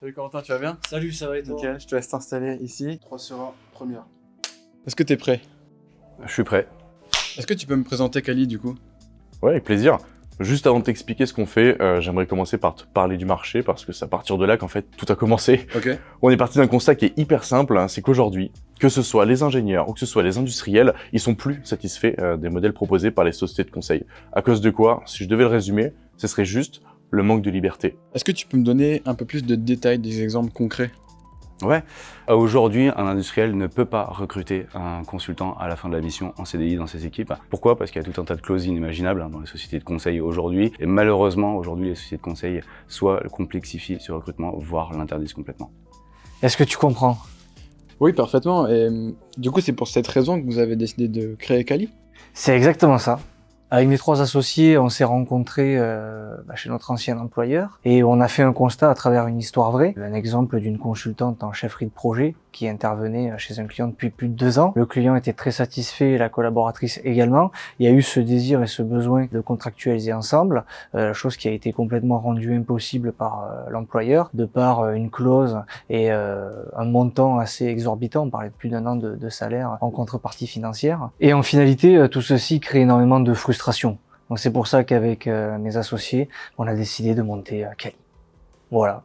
Salut Corentin, tu vas bien? Salut, ça va et toi? Nickel, je te laisse t'installer ici. 3 sur 1, première. Est-ce que t'es prêt? Je suis prêt. Est-ce que tu peux me présenter Kali du coup? Ouais, avec plaisir. Juste avant de t'expliquer ce qu'on fait, j'aimerais commencer par te parler du marché parce que c'est à partir de là qu'en fait tout a commencé. Ok. On est parti d'un constat qui est hyper simple, hein, c'est qu'aujourd'hui, que ce soit les ingénieurs ou que ce soit les industriels, ils sont plus satisfaits des modèles proposés par les sociétés de conseil. À cause de quoi? Si je devais le résumer, ce serait juste le manque de liberté. Est-ce que tu peux me donner un peu plus de détails, des exemples concrets? Ouais. Aujourd'hui, un industriel ne peut pas recruter un consultant à la fin de la mission en CDI dans ses équipes. Pourquoi? Parce qu'il y a tout un tas de clauses inimaginables dans les sociétés de conseil aujourd'hui. Et malheureusement, aujourd'hui, les sociétés de conseil soit complexifient ce recrutement, voire l'interdisent complètement. Est-ce que tu comprends? Oui, parfaitement. Et du coup, c'est pour cette raison que vous avez décidé de créer Kali? C'est exactement ça. Avec mes 3 associés, on s'est rencontrés chez notre ancien employeur et on a fait un constat à travers une histoire vraie. Un exemple d'une consultante en chefferie de projet qui intervenait chez un client depuis plus de 2 ans. Le client était très satisfait, la collaboratrice également. Il y a eu ce désir et ce besoin de contractualiser ensemble, chose qui a été complètement rendue impossible par l'employeur, de par une clause et un montant assez exorbitant. On parlait de plus d'1 an de salaire en contrepartie financière. Et en finalité, tout ceci crée énormément de frustration. Donc c'est pour ça qu'avec mes associés, on a décidé de monter Kali. Voilà.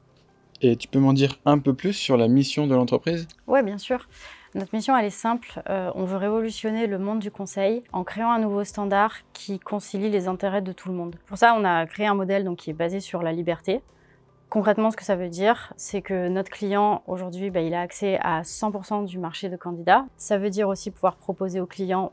Et tu peux m'en dire un peu plus sur la mission de l'entreprise? Oui, bien sûr. Notre mission, elle est simple. On veut révolutionner le monde du conseil en créant un nouveau standard qui concilie les intérêts de tout le monde. Pour ça, on a créé un modèle qui est basé sur la liberté. Concrètement, ce que ça veut dire, c'est que notre client, aujourd'hui, il a accès à 100% du marché de candidats. Ça veut dire aussi pouvoir proposer aux clients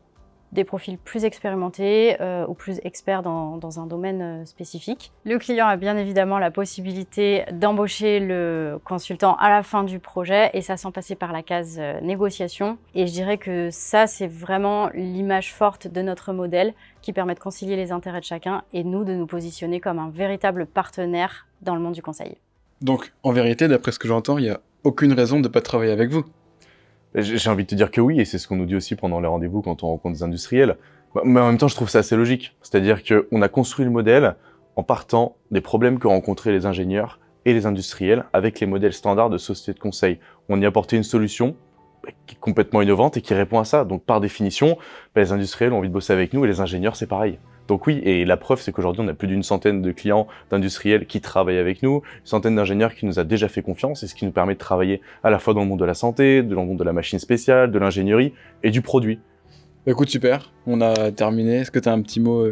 des profils plus expérimentés ou plus experts dans un domaine spécifique. Le client a bien évidemment la possibilité d'embaucher le consultant à la fin du projet et ça sans passer par la case négociation. Et je dirais que ça, c'est vraiment l'image forte de notre modèle qui permet de concilier les intérêts de chacun et nous de nous positionner comme un véritable partenaire dans le monde du conseil. Donc, en vérité, d'après ce que j'entends, il n'y a aucune raison de ne pas travailler avec vous. J'ai envie de te dire que oui, et c'est ce qu'on nous dit aussi pendant les rendez-vous quand on rencontre des industriels. Mais en même temps, je trouve ça assez logique. C'est-à-dire qu'on a construit le modèle en partant des problèmes que rencontraient les ingénieurs et les industriels avec les modèles standards de sociétés de conseil. On y a apporté une solution qui est complètement innovante et qui répond à ça. Donc par définition, les industriels ont envie de bosser avec nous et les ingénieurs, c'est pareil. Donc oui, et la preuve, c'est qu'aujourd'hui, on a plus d'une centaine de clients d'industriels qui travaillent avec nous, une centaine d'ingénieurs qui nous a déjà fait confiance, et ce qui nous permet de travailler à la fois dans le monde de la santé, dans le monde de la machine spéciale, de l'ingénierie et du produit. Écoute, super, on a terminé. Est-ce que tu as un petit mot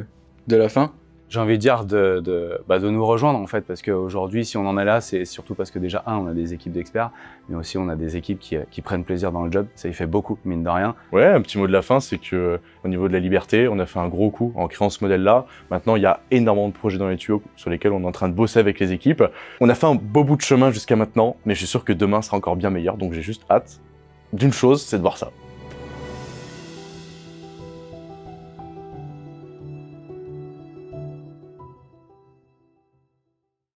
de la fin? J'ai envie de dire de nous rejoindre en fait, parce qu'aujourd'hui, si on en est là, c'est surtout parce que déjà, on a des équipes d'experts, mais aussi on a des équipes qui prennent plaisir dans le job. Ça y fait beaucoup, mine de rien. Ouais, un petit mot de la fin, c'est que au niveau de la liberté, on a fait un gros coup en créant ce modèle-là. Maintenant, il y a énormément de projets dans les tuyaux sur lesquels on est en train de bosser avec les équipes. On a fait un beau bout de chemin jusqu'à maintenant, mais je suis sûr que demain sera encore bien meilleur, donc j'ai juste hâte d'une chose, c'est de voir ça.